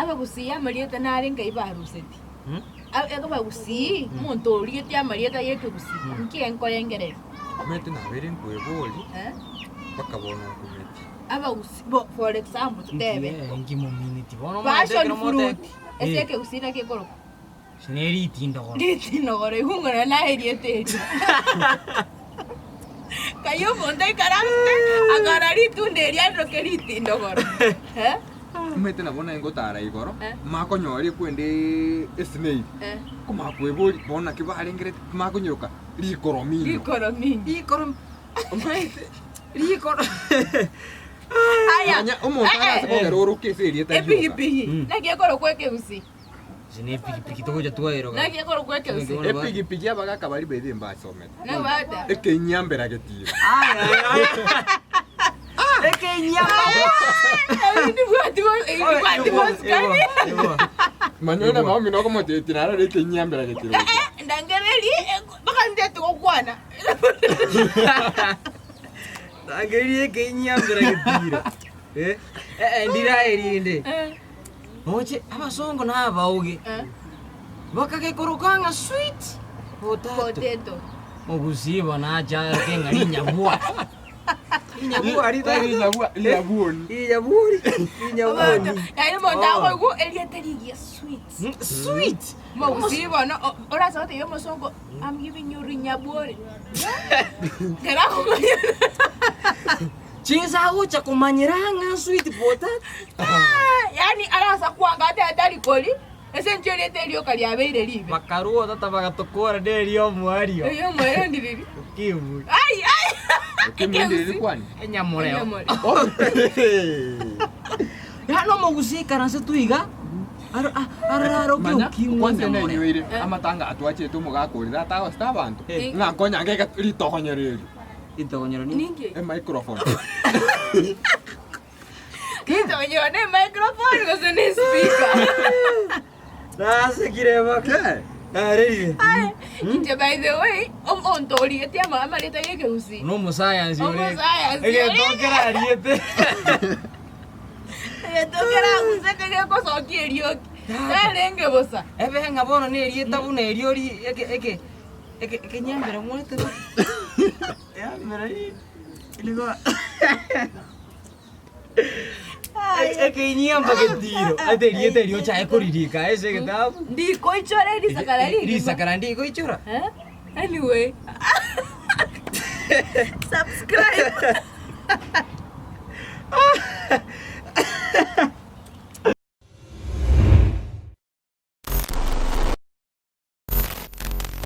aba gusiya Marieta nari ngai baruseti aba gusi muntu uriye ya Marieta yeke gusi nkienko yengere mete na bere nkweboli bakabona kumeti aba gusi for example tebe ngi mu minute bono passion fruit eseke gusina ke koro sineri tindogoro ihungana na Eriete kayo montai karante agarari tu neria rokeri tindogoro mete na bona ngotara igoro makonyori kwende esnei kuma kweboli bona kibarengere makonyoka likoro mingi aya umuntu arasabogera uruke Eriete epigi nagiye koro kweke usi sine piki togoja tuwairo nagiye koro kweke usi epigi abaga bari bede mbasometa na bada ekenyambera getiro ekenyamba ndi bwati skani manyona mami no como te tirara ekenyambera getiro ndangereli bakande tukokwana ndangereli ekenyambera getiro ndira erinde oche abasongo nabauge bakagekorokanga sweet potato ogusiba naja kengari nyabua Inyabuni. Yaani mondago go Eriete ligia sweet. Sweet. Mogusiba no ora sote yo mosongo I'm giving you rinyabore. Carajo. Chinsa ucha kumanyiranga sweet potato. Yaani arasa kwangate atari koli. Ese Eriete lio kali abeire libe. Bakaruo tata bagatokora delio mwario. Yo mwero ndiriri. Kivu. Ai. Kimindi kwani? Enyamoreo. Ya no mogusika nase tuiga. Araro kimu kwanza na nywire amatanga atwache tu mugakurira tawa sta bantu. Ngakonya ngeka litokonyereri. Itokonyero ni? Ningi. Microphone. Kitokonyero ni microphone gozo ni speaker. Nase kirema ke. Ready. Inje by the way, ontori eti ama Marieta yeke usi. No mo science Homo yore. science. Ege tokera ariete. Tokera usi tege koso kierio. Renge bosa. Ebe ngabono ni arieta buna eriori eke nyambera mwete. Ya merai. Iligo. Eke nyamba getiro. Ate arieta erio cha ekoririka ese getabu. Ndiko ichora irisakarari. Irisakarandi ko ichora. Anyway. Subscribe.